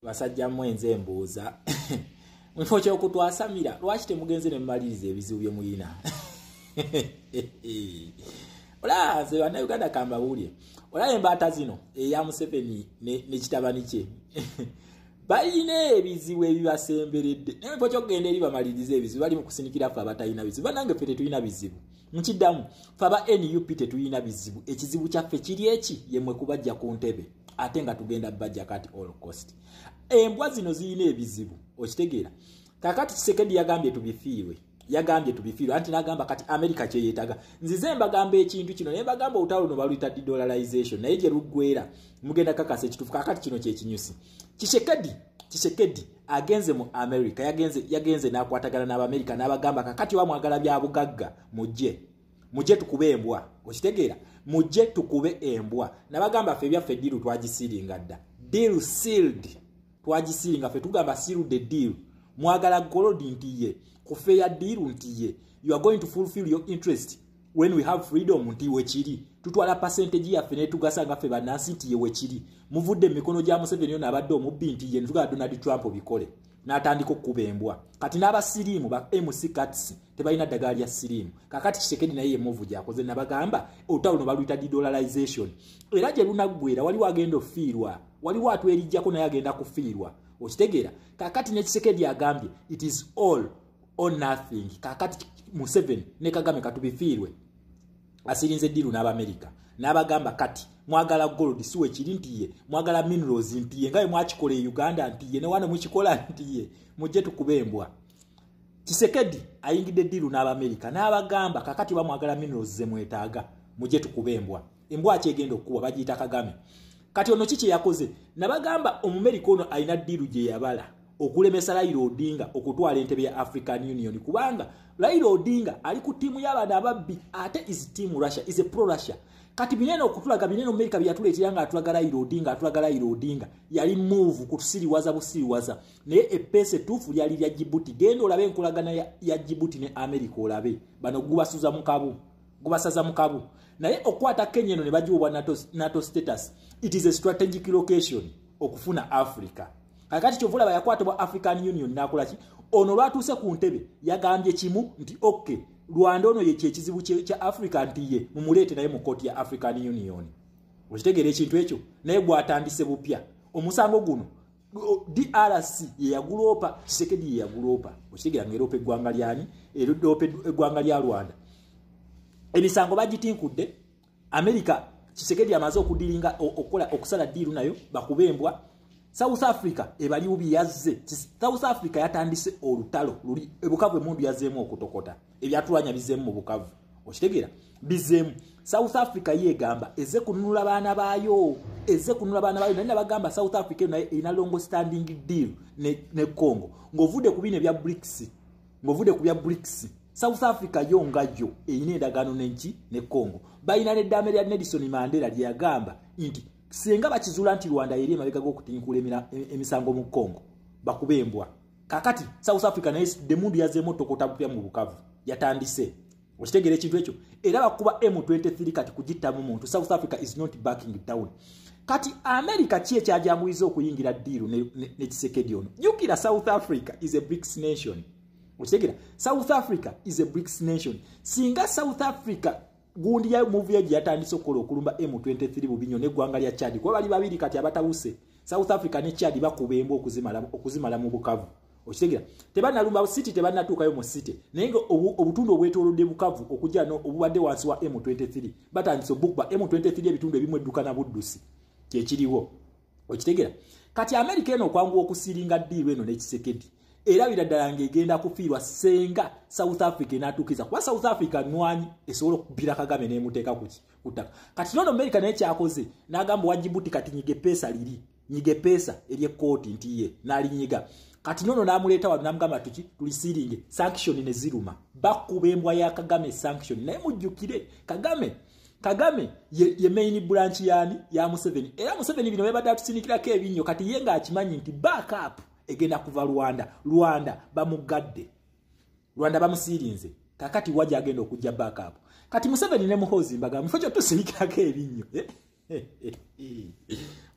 basajja mwenze mbuuza mufo ky'okutwasamira lwaki temugenze ne mumaliriza ebizibu bye muyina ola nze bannayuganda kambawulye ola embaata zino eya Museveni ne kitabani kye balina ebizibu ebibasemberedde naye mufo ky'okugenda eri bamaliriza ebizibu bali mu kusinikira ffe abatalina bizibu bannange ffe tetulina bizibu nkiddamu ffe aba NUP tetulina bizibu ekizibu kyaffe kiri eki yemmwe kubajja ku ntebe ate nga tugenda bajja kati all cost embwa zino zirina ebizibu okitegeera kakati Kisekedi yagambye tubifiirwe anti nagamba kati America kye yeetaga nzize mbagamba ekintu kino naye bagamba olutalo luno baluyita de-dollarization naye gye luggwera mugenda kakasa ekituufu kakati kino kye kinyusi Kisekedi agenze mu America yagenze n'akwatagana n'Abamerika n'abagamba kakati wamwagala bya bugagga mujje tukube embwa okitegeera mujje tukube embwa nabagamba ffe byaffe deal twagisiringa dda deal sealed twagisiringa ffe tugamba sealed the deal mwagala gold ntiye kufe ya deal ntiye you are going to fulfill your interest when we have freedom ntiwe kiri tutwala percentage yaffe ne tugasanga ffe banansi ntiye we kiri muvudde mikono gya Museveni yo nabadde omubbi ntiye ntuga Donald Trump bikole n'atandika okuba embwa kati n'abasiriimu ba MC Cats tebalina ddagala lya siriimu kakati Kisekedi naye ye move gyakoze nabagamba olutalo luno baluyita de-dollarization era gye lunaggwera waliwo agenda ofiirwa waliwo atwerijjako naye agenda kufiirwa okitegeera kakati ne Kisekedi agambye it is all or nothing kakati Museveni ne Kagame katubifiirwe asirinze diru n'Abamerika n'abagamba kati mwagala gold siwe kiri ntiye mwagala minerals ntiye ngaye mwakikole Uganda ntiye ne wana mukikola ntiye mujje tukubembwa Kisekedi ayingidde diru n'Abamerika n'abagamba kakati bamwagala minerals ze mwetaaga mujje tukubembwa embwa kyegenda okuwa bagiyita Kagame kati ono kiki yakoze nabagamba omumerika ono alina diru gye yabala okulemesa Raila Odinga okutwala entebe ya African Union kubanga Raila Odinga ali ku timu y'abantu ababbi ate is team Russia is a pro Russia kati binene okutulaga binene America byatuletera nga atulaga Raila Odinga yali move kutusiriwaza busiriwaza naye epese tufu lyali lya Djibouti genda olabe enkolagana ya Djibouti ne America olabe bano gubasaza mukabu naye okwata Kenya eno ne bajiwa NATO status it is a strategic location okufuna Africa kakati kyovula bayakwata bwa African Union nakolaki ono lwatuuse ku ntebe yagambye kimu nti okay Rwanda ono ye kyekizibu kya Africa ntiye mumuleete naye mu koti ya African Union okitegeera ekintu ekyo naye bwatandise bupya omusango guno DRC ye yagulopa Kisekedi ye yagulopa okitegeera ngerope eggwanga lyani erope eggwanga lya Rwanda emisango bagitinkudde America Kisekedi amaze okudiringa okusala diru nayo bakubembwa South Africa ebali ubi yazze South Africa yatandise olutalo luli ebukavu emundu yazzeemu okutokota ebyatulanya bizzeemu mu bukavu okitegeera bizzeemu South Africa yegamba eze kununula baana baayo naye bagamba South Africa naye ina longo standing deal ne Congo ngovude kubine bya BRICS South Africa yongajo eyina endagaano nenki ne Congo bayina ne Damere ya Nelson Mandela lyagamba nti senga bakizula nti Rwanda yeri emabega g'okutinkula emisango mu Congo bakubembwa kakati South Africa naye demundu yazzeemu tokota bupya mu bukavu yatandise okitegeera ekintu ekyo era bakuba M23 kati kugittamu muntu South Africa is not backing down kati America kye kyajanguliza okuyingira diru ne Kisekedi ono jukira South Africa is a BRICS nation okitegeera South Africa is a BRICS nation singa South Africa gundi ya move ya yatandise okola okulumba M23 bubinyo ne gwanga lya Chad kwa bali babiri kati abatawuse South Africa ne Chad bakubemba okuzimala mu bukavu okitegeera tebana lumba city tebana tukayo mu city naye obutundu obwetolodde bukavu okujja no obubadde wansi wa M23 batandise bukba M23 ebitundu ebimwe edukana buddusi kye kiriwo okitegeera kati America eno kwangu okusiringa diru eno ne Kisekedi era biradala ngegenda kufiirwa senga South Africa natukiza kwa South Africa nwanyi esobola kubira Kagame ne muteeka kutaka kati nono America naye kyakoze nagamba wa Djibouti kati nyige pesa eri koti ntiye nali nyiga kati nono namuleta wa namugamba tuki tulisiringe sanction ne ziruma bakubembwa ya Kagame sanction naye mujjukire Kagame ye main branch yani ya Museveni era Museveni bino bebadde atusinikirako ebinyo kati yenga akimanyi nti backup egenda kuva Rwanda bamugadde Rwanda bamusirinze kakati waje agenda okujja backup kati Museveni ne Muhoozi mbaga mufo tusinikirako ebinyo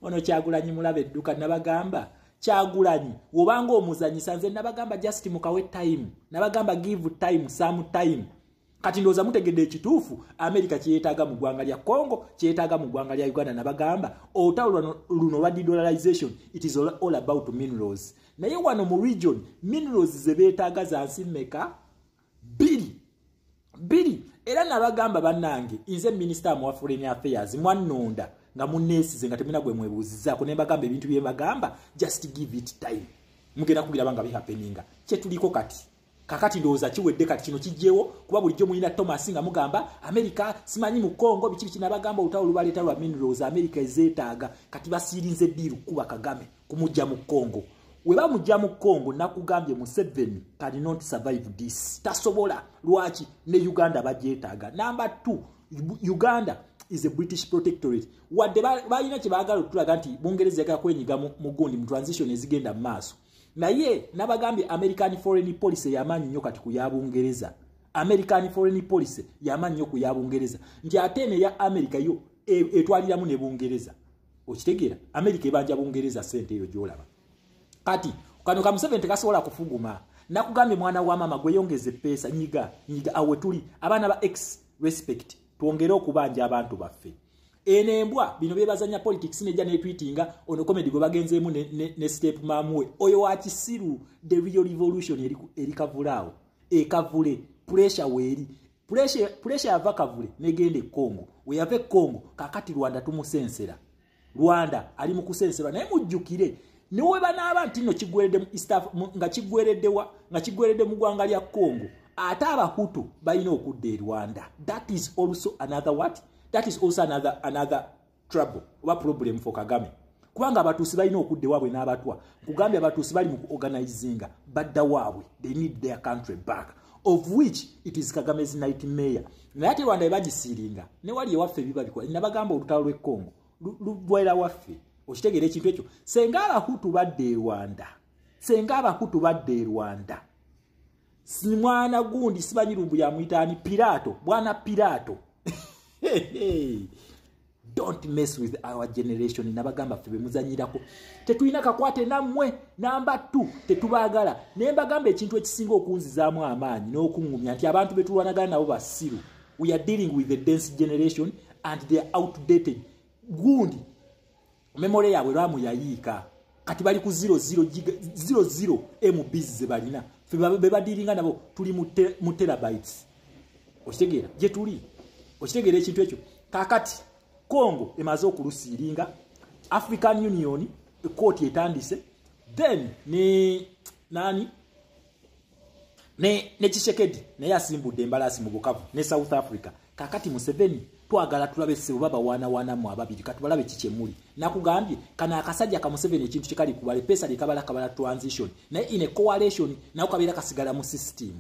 ono Kyagulanyi mulabe edduka nabagamba Kyagulanyi obanga omuzanyisa nze nabagamba just mukawe time nabagamba give time some time kati ndoza mutegedde ekituufu America kyetaaga mu ggwanga lya Congo kyetaaga mu ggwanga lya Uganda nabagamba olutalo luno lwa de-dollarization it is all about minerals naye wano mu region minerals ze beetaaga za nsi mmeka biri era nabagamba bannange nze minister wa foreign affairs mwannonda nga munesize nga temina gwe mwebuuzizaako ne mbagamba ebintu bye mbagamba just give it time mugenda kubiraba nga bihappeninga kyetuliko kakati ndowooza kiwedde kati kino kijjewo kuba bulijjo mulina Thomas nga mugamba America simanyi mu Congo biki nabagamba olutalo lubaleeta lwa minerals America ezeetaaga kati basiirinze ddiiru kuba Kagame kumujja mu Congo weba mujja mu Congo nakugambye Museveni cannot survive this tasobola lwaki ne Uganda bajeetaaga number 2 Uganda is a British protectorate wadde balina kye baagala otulaga nti Bungereza yagala kwenyiga mu gundi mu transition ezigenda mu maaso naye nabagambye American foreign policy yamanyi nnyo kati ku ya Bungereza American foreign policy yamanyi nnyo ku ya Bungereza nti ate ne ya America yo etwaliramu ne Bungereza okitegeera America ebanja Bungereza sente eyo gyolaba kati kano ka Museveni tekasobola kufuguma nakugambye mwana wa mama gwe yongeze pesa nyiga awe tuli abaana ba ex respect tuongere okubanja abantu baffe enembwa bino bebazanya politics neja ne tweetinga ono comedy gwe bagenzeemu ne step mamwe oyo wa kisiru the real revolution erikavulao ekavule pressure weri pressure ava kavule negende Congo we yave Congo kakati Rwanda tumusensera Rwanda ali mu kusenserwa naye mujjukire niwe banaaba ntino kigwerede mu East nga kigwerede mu ggwanga lya Congo ate abahutu balina okudda Rwanda that is also another trouble oba problem for Kagame kubanga abatuusi balina okudde waabwe n'abatwa kugambye abatuusi bali mu organizinga badda waabwe they need their country back of which it is Kagame's nightmare naye ate Rwanda ebagisiiringa ne wali ewaffe biba bikola nabagamba olutalo lw'e Congo lubwera waffe okitegeera ekintu ekyo senga abahutu badde Rwanda simwana gundi sibanyirumbu ya muitani Pirato bwana Pirato don't mess with our generation nabagamba ffe bemuzanyirako tetulina kakwate namwe number 2 tetubagala nembagamba ekintu ekisinga okunzizaamu amaanyi n'okungumya nti abantu betulwanagana nabo basiru we are dealing with the dense generation and they are outdated gundi memory yabwe lwamu yayiika kati bali ku 00 MBs ze balina ffe bebadiringa nabo tuli mu terabytes okitegeera gye tuli okitegeera ekintu ekyo kakati Congo emaze okulusiiringa African Union court etandise then ne Tshisekedi naye asimbudde embalasi mu Bukavu ne South Africa kakati Museveni twagala tulabe sebo baba wana mu ababiri katubalabe kikyemuli nakugambye kana akasajja ka Museveni ekintu kikali kubale pesa likabala transition naye in a coalition nayo kabira kasigala mu system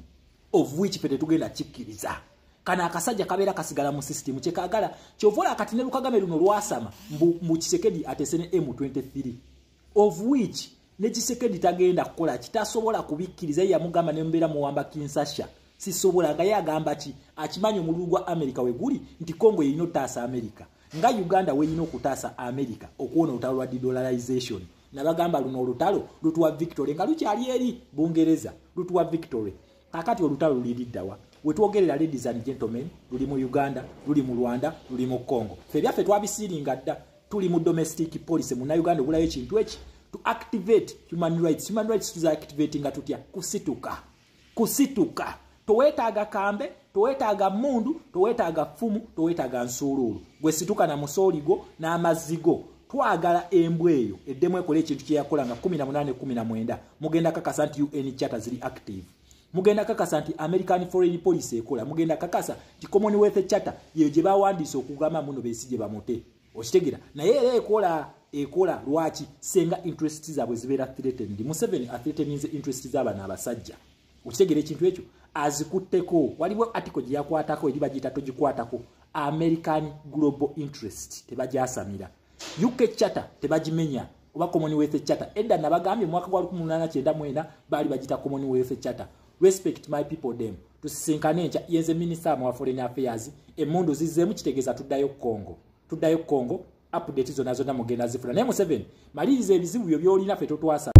of which pete tugenda kikkiriza kana akasajja kabera kasigala mu system kyekagala kyovola kati ne Kagame luno lwasama mbu Tshisekedi atesene M23 of which ne Tshisekedi tagenda kukola kitasobola kubikkiriza ya mugamba ne mbera muwamba Kinshasa sisobola nga yagamba ki akimanyo mu lugwa America weguli nti Congo yino tasa America nga Uganda we yino kutasa America okuona utalo lwa de-dollarization nabagamba luno olutalo lutuwa victory nga lukyali eri Bungereza lutuwa victory kakati olutalo luliddawa wetwogerera ladies and gentlemen luli mu Uganda luli mu Rwanda luli mu Congo ffe byaffe twabisiringa dda tuli mu domestic policy mu Uganda obulayo ekintu eki to activate human rights to activate nga tutya kusituka towetaaga kambe towetaaga mundu towetaaga fumu towetaaga nsululu gwe situka na musoligo n'amazigo twagala embweyo eddemu ekola ekintu kyeyakola nga 18-19 mugenda kakasa nti UN charter ziri active mugenda kakasa nti American foreign policy ekola mugenda kakasa nti Commonwealth charter yeyo gye bawandiise okugamba muno beesije bamote okitegeera naye era ekola lwaki senga interests zaabwe zibeera threatened Museveni athreatenize interests z'abaana abasajja okitegeera ekintu ekyo azikutteko waliwo article gye yakwatako eri bagiyita togikwatako American global interest tebagyasamira UK charter tebagimenya oba Commonwealth charter edda nabagambye mu mwaka gwa 1899 baali bagita Commonwealth charter respect my people them tusisinkane ncha yenze minister wa foreign affairs emundu zizemu kitegeeza tuddayo Congo update zonna mugenda zifuna naye Museveni maliriza ebizibu byo byolina ffe totwasa